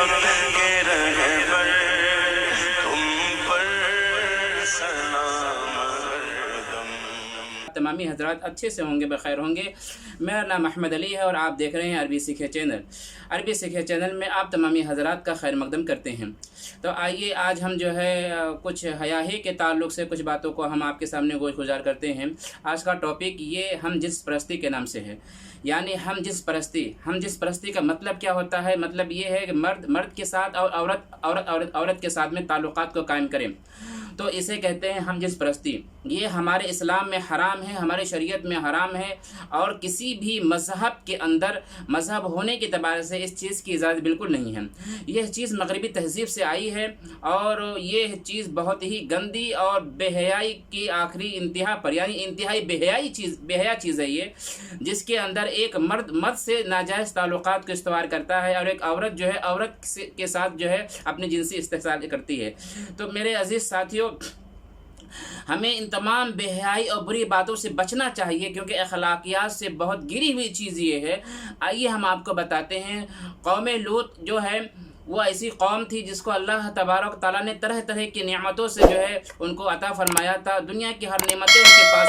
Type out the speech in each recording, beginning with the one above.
کے رہبر تم پر سلام ہردم۔ تمامی حضرات اچھے سے ہوں گے، بخیر ہوں گے۔ میرا نام احمد علی ہے اور آپ دیکھ رہے ہیں عربی سیکھیں چینل۔ عربی سیکھیں چینل میں آپ تمامی حضرات کا خیر مقدم کرتے ہیں۔ تو آئیے آج ہم جو ہے کچھ حیائی کے تعلق سے کچھ باتوں کو ہم آپ کے سامنے گوش گزار کرتے ہیں۔ آج کا ٹاپک یہ ہم جنس پرستی کے نام سے ہے، یعنی ہم جنس پرستی کا مطلب کیا ہوتا ہے؟ مطلب یہ ہے کہ مرد کے ساتھ اور عورت کے ساتھ میں تعلقات کو قائم کریں، تو اسے کہتے ہیں ہم جنس پرستی۔ یہ ہمارے اسلام میں حرام ہے، ہمارے شریعت میں حرام ہے، اور کسی بھی مذہب کے اندر مذہب ہونے کے اعتبار سے اس چیز کی اجازت بالکل نہیں ہے۔ یہ چیز مغربی تہذیب سے آئی ہے، اور یہ چیز بہت ہی گندی اور بے حیائی کی آخری انتہا پر، یعنی انتہائی بے حیا چیز ہے یہ، جس کے اندر ایک مرد سے ناجائز تعلقات کو استوار کرتا ہے، اور ایک عورت جو ہے عورت کے ساتھ جو ہے اپنی جنسی استحصال کرتی ہے۔ تو میرے عزیز ساتھیوں، ہمیں ان تمام بے حیائی اور بری باتوں سے بچنا چاہیے، کیونکہ اخلاقیات سے بہت گری ہوئی چیز یہ ہے۔ آئیے ہم آپ کو بتاتے ہیں، قوم لوط جو ہے وہ ایسی قوم تھی جس کو اللہ تبارک تعالیٰ نے طرح طرح کی نعمتوں سے جو ہے ان کو عطا فرمایا تھا۔ دنیا کی ہر نعمتیں ان کے پاس،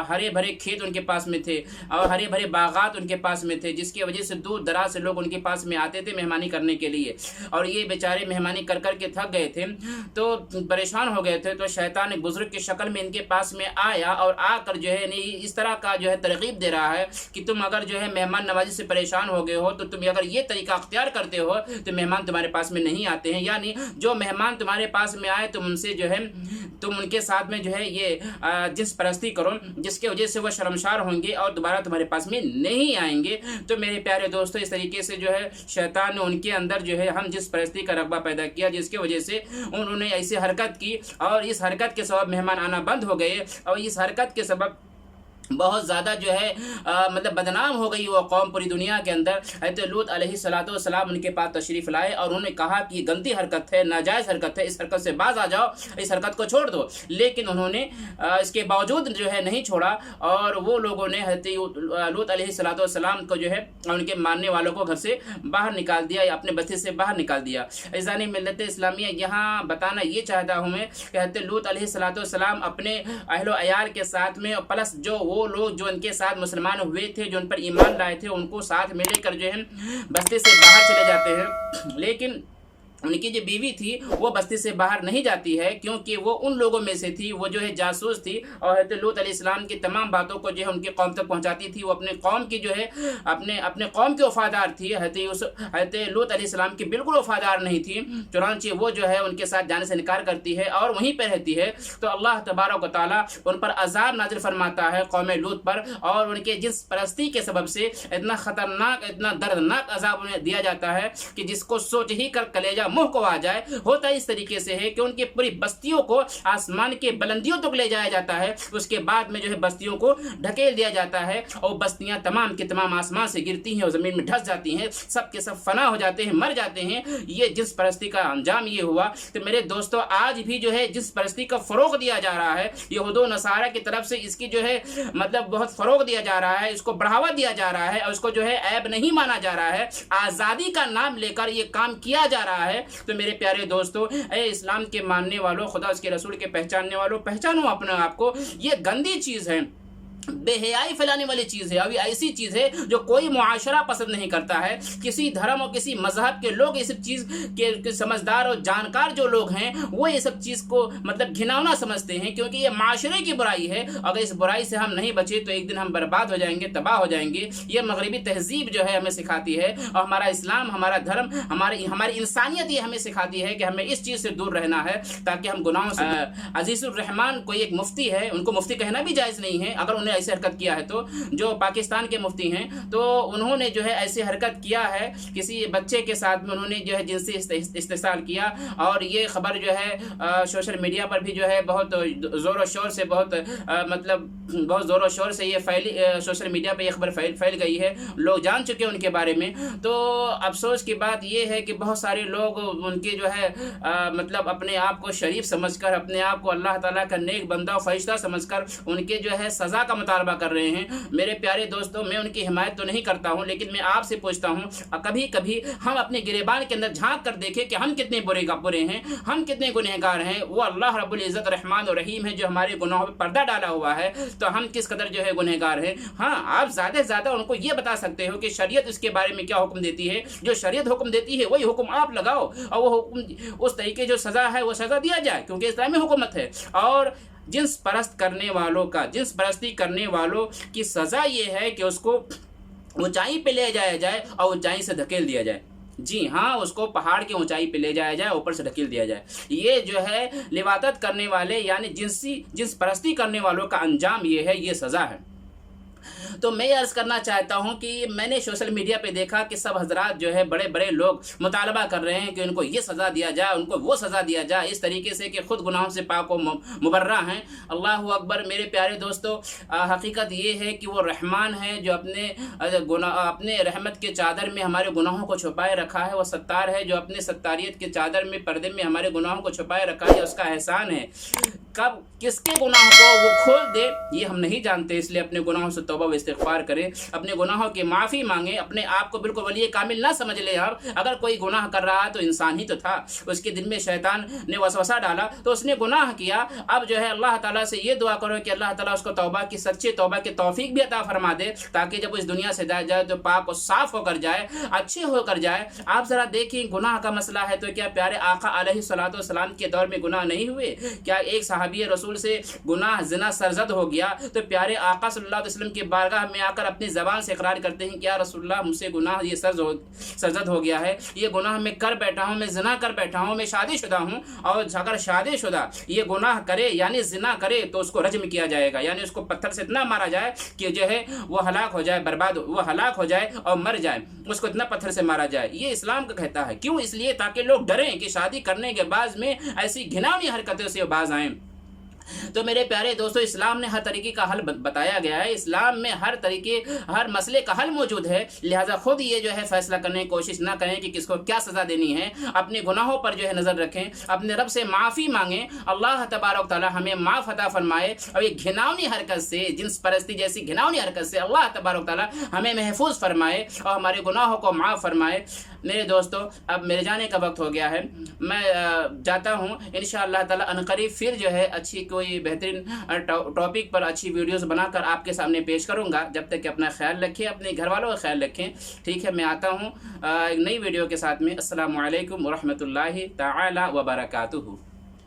ہرے بھرے کھیت ان کے پاس میں تھے، اور ہرے بھرے باغات ان کے پاس میں تھے، جس کی وجہ سے دور دراز سے لوگ ان کے پاس میں آتے تھے مہمانی کرنے کے لیے، اور یہ بیچارے مہمانی کر کر کے تھک گئے تھے، تو پریشان ہو گئے تھے۔ تو شیطان ایک بزرگ کی شکل میں ان کے پاس میں آیا، اور آ کر جو ہے اس طرح کا جو ہے ترغیب دے رہا ہے کہ تم اگر جو ہے مہمان نوازی سے پریشان ہو گئے ہو، تو تم اگر یہ طریقہ اختیار کرتے ہو تو مہمان تمہارے پاس میں نہیں آتے ہیں، یعنی جو مہمان تمہارے پاس میں آئے تم ان سے جو ہے تم ان کے ساتھ میں جو ہے یہ جنس پرستی کرو، جس کی وجہ سے وہ شرمسار ہوں گے اور دوبارہ تمہارے پاس میں نہیں آئیں گے۔ تو میرے پیارے دوستو، اس طریقے سے جو ہے شیطان نے ان کے اندر جو ہے ہم جنس پرستی کا رغبہ پیدا کیا، جس کی وجہ سے انہوں نے ایسی حرکت کی، اور اس حرکت کے سبب مہمان آنا بند ہو گئے، اور اس حرکت کے سبب بہت زیادہ جو ہے مطلب بدنام ہو گئی وہ قوم پوری دنیا کے اندر۔ حضرت لوط علیہ السلام ان کے پاس تشریف لائے، اور انہوں نے کہا کہ یہ گندی حرکت ہے، ناجائز حرکت ہے، اس حرکت سے باز آ جاؤ، اس حرکت کو چھوڑ دو۔ لیکن انہوں نے اس کے باوجود جو ہے نہیں چھوڑا، اور وہ لوگوں نے حضرت لوط علیہ السلام کو جو ہے ان کے ماننے والوں کو گھر سے باہر نکال دیا، یا اپنے بستی سے باہر نکال دیا۔ عزیزان ملت اسلامیہ، یہاں بتانا یہ چاہتا ہوں میں کہ حضرت لوط علیہ السلام اپنے اہل و عیال کے ساتھ میں، پلس جو وہ لوگ جو ان کے ساتھ مسلمان ہوئے تھے، جو ان پر ایمان لائے تھے، ان کو ساتھ میں لے کر جو ہے بستی سے باہر چلے جاتے ہیں، لیکن ان کی جو بیوی تھی وہ بستی سے باہر نہیں جاتی ہے، کیونکہ وہ ان لوگوں میں سے تھی، وہ جو ہے جاسوس تھی، اور حضرت لوط علیہ السلام کی تمام باتوں کو جو ہے ان کی قوم تک پہنچاتی تھی۔ وہ اپنے قوم کی جو ہے اپنے قوم کی وفادار تھی، حضرت لوط علیہ السلام کی بالکل وفادار نہیں تھی، چنانچہ وہ جو ہے ان کے ساتھ جانے سے انکار کرتی ہے اور وہیں پہ رہتی ہے۔ تو اللہ تبارک و تعالیٰ ان پر عذاب نازل فرماتا ہے، قوم لوط پر، اور ان کے جنس پرستی کے سبب سے اتنا خطرناک، اتنا دردناک عذاب انہیں دیا جاتا ہے کہ جس کو سوچ ہی کر کلیجہ منہ کو آ جائے۔ ہوتا اس طریقے سے ہے کہ ان کی پوری بستیوں کو آسمان کے بلندیوں تک لے جایا جاتا ہے، اس کے بعد میں جو ہے بستیوں کو ڈھکیل دیا جاتا ہے، اور بستیاں تمام کے تمام آسمان سے گرتی ہیں اور زمین میں دھس جاتی ہیں، سب کے سب فنا ہو جاتے ہیں، مر جاتے ہیں۔ یہ جنس پرستی کا انجام یہ ہوا۔ تو میرے دوستو، آج بھی جو ہے جنس پرستی کا فروغ دیا جا رہا ہے، یہود و نصارہ کی طرف سے اس کی جو ہے مطلب بہت فروغ دیا جا رہا ہے، اس کو بڑھاوا دیا جا رہا ہے، اور اس کو جو ہے عیب نہیں مانا جا رہا ہے، آزادی کا نام لے کر یہ کام کیا جا رہا ہے۔ تو میرے پیارے دوستو، اے اسلام کے ماننے والوں، خدا اس کے رسول کے پہچاننے والوں، پہچانو اپنے آپ کو، یہ گندی چیز ہے، بے حیائی پھیلانے والی چیز ہے، اور یہ ایسی چیز ہے جو کوئی معاشرہ پسند نہیں کرتا ہے۔ کسی دھرم اور کسی مذہب کے لوگ یہ سب چیز کے سمجھدار اور جانکار جو لوگ ہیں، وہ یہ سب چیز کو مطلب گھناؤنا سمجھتے ہیں، کیونکہ یہ معاشرے کی برائی ہے۔ اگر اس برائی سے ہم نہیں بچے تو ایک دن ہم برباد ہو جائیں گے، تباہ ہو جائیں گے۔ یہ مغربی تہذیب جو ہے ہمیں سکھاتی ہے، اور ہمارا اسلام، ہمارا دھرم، ہماری انسانیت یہ ہمیں سکھاتی ہے کہ ہمیں اس چیز سے دور رہنا ہے، تاکہ ہم گناہوں سے عزیز الرحمان کوئی ایک مفتی ہے، ان کو مفتی کہنا بھی جائز نہیں ہے اگر انہیں ایسی حرکت کیا ہے تو، جو پاکستان کے مفتی ہیں، تو انہوں نے جو ہے ایسی حرکت کیا ہے، کسی بچے کے ساتھ میں انہوں نے جو ہے جنسی استحصال کیا، اور یہ خبر جو ہے سوشل میڈیا پر بھی جو ہے بہت زور و شور سے بہت زور و شور سے یہ سوشل میڈیا پہ یہ خبر پھیل گئی ہے، لوگ جان چکے ان کے بارے میں۔ تو افسوس کی بات یہ ہے کہ بہت سارے لوگ ان کے جو ہے مطلب اپنے آپ کو شریف سمجھ کر، اپنے آپ کو اللہ تعالیٰ کا نیک بندہ و فرشتہ سمجھ کر ان کے جو ہے سزا کا مطالبہ کر رہے ہیں، میرے پیارے دوستوں میں ان کی حمایت تو نہیں کرتا ہوں، لیکن میں آپ سے پوچھتا ہوں کبھی کبھی ہم اپنے گریبان کے اندر جھانک کر دیکھیں کہ ہم کتنے برے ہیں، ہم کتنے گنہگار ہیں۔ وہ اللہ رب العزت رحمان و رحیم ہے جو ہمارے گناہوں پہ پردہ ڈالا ہوا ہے، تو ہم کس قدر جو ہے گنہگار ہیں۔ ہاں، آپ زیادہ سے زیادہ ان کو یہ بتا سکتے ہو کہ شریعت اس کے بارے میں کیا حکم دیتی ہے، جو شریعت حکم دیتی ہے وہی حکم آپ لگاؤ، اور وہ حکم اس طریقے جو سزا ہے وہ سزا دیا جائے، کیونکہ اسلامی حکومت ہے۔ اور جنس پرست کرنے والوں کا، جنس پرستی کرنے والوں کی سزا یہ ہے کہ اس کو اونچائی پہ لے جایا جائے اور اونچائی سے دھکیل دیا جائے۔ جی ہاں، اس کو پہاڑ کی اونچائی پہ لے جایا جائے، اوپر سے دھکیل دیا جائے۔ یہ جو ہے لواطت کرنے والے یعنی جنس پرستی کرنے والوں کا انجام یہ ہے، یہ سزا ہے۔ تو میں یہ عرض کرنا چاہتا ہوں کہ میں نے سوشل میڈیا پہ دیکھا کہ سب حضرات جو ہے بڑے بڑے لوگ مطالبہ کر رہے ہیں کہ ان کو یہ سزا دیا جائے، ان کو وہ سزا دیا جائے، اس طریقے سے کہ خود گناہوں سے پاک و مبرہ ہیں۔ اللہ اکبر میرے پیارے دوستو، حقیقت یہ ہے کہ وہ رحمان ہے جو اپنے رحمت کے چادر میں ہمارے گناہوں کو چھپائے رکھا ہے، وہ ستار ہے جو اپنے ستاریت کے چادر میں پردے میں ہمارے گناہوں کو چھپائے رکھا ہے، اس کا احسان ہے۔ کب کس کے گناہ کو وہ کھول دے یہ ہم نہیں جانتے، اس لیے اپنے گناہوں سے توبہ و استغفار کریں، اپنے گناہوں کی معافی مانگیں، اپنے آپ کو بالکل ولی کامل نہ سمجھ لیں۔ اگر کوئی گناہ کر رہا تو انسان ہی تو تھا، اس کے دل میں شیطان نے وسوسہ ڈالا تو اس نے گناہ کیا۔ اب جو ہے اللہ تعالیٰ سے یہ دعا کرو کہ اللہ تعالیٰ اس کو توبہ کی، سچے توبہ کی توفیق بھی عطا فرما دے، تاکہ جب اس دنیا سے جائے تو پاک و صاف ہو کر جائے، اچھے ہو کر جائے۔ آپ ذرا دیکھیں، گناہ کا مسئلہ ہے تو کیا پیارے آقا علیہ الصلوۃ والسلام کے دور میں گناہ نہیں ہوئے؟ کیا ایک صحابی رسول سے گناہ زنا سرزد ہو گیا تو پیارے آقا صلی اللہ علیہ وسلم کی بارگاہ میں آ کر اپنی زبان سے اقرار کرتے ہیں کہ یا رسول اللہ، مجھ سے گناہ یہ سرزد ہو گیا ہے، یہ گناہ میں کر بیٹھا ہوں، میں زنا کر بیٹھا ہوں، میں شادی شدہ ہوں، اور اگر شادی شدہ یہ گناہ کرے یعنی زنا کرے تو اس کو رجم کیا جائے گا، یعنی اس کو پتھر سے اتنا مارا جائے کہ جو ہے وہ ہلاک ہو جائے، برباد وہ ہلاک ہو جائے اور مر جائے، اس کو اتنا پتھر سے مارا جائے۔ یہ اسلام کا کہتا ہے۔ کیوں؟ اس لیے تاکہ لوگ ڈریں کہ شادی کرنے کے بعد میں ایسی گھناؤنی حرکتوں سے باز آئیں۔ تو میرے پیارے دوستو، اسلام نے ہر طریقے کا حل بتایا گیا ہے، اسلام میں ہر مسئلے کا حل موجود ہے، لہٰذا خود یہ جو ہے فیصلہ کرنے کی کوشش نہ کریں کہ کس کو کیا سزا دینی ہے، اپنے گناہوں پر جو ہے نظر رکھیں، اپنے رب سے معافی مانگیں، اللہ تبارک تعالی ہمیں معاف عطا فرمائے، اور یہ گھناؤنی حرکت سے، جنس پرستی جیسی گھناؤنی حرکت سے اللہ تبارک تعالی ہمیں محفوظ فرمائے اور ہمارے گناہوں کو معاف فرمائے۔ میرے دوستو، اب میرے جانے کا وقت ہو گیا ہے، میں جاتا ہوں۔ انشاءاللہ تعالی عنقریب پھر جو ہے اچھی کوئی بہترین ٹاپک پر اچھی ویڈیوز بنا کر آپ کے سامنے پیش کروں گا۔ جب تک کہ اپنا خیال رکھیں، اپنے گھر والوں کا خیال رکھیں، ٹھیک ہے؟ میں آتا ہوں ایک نئی ویڈیو کے ساتھ میں۔ السلام علیکم ورحمۃ اللہ تعالی وبرکاتہ۔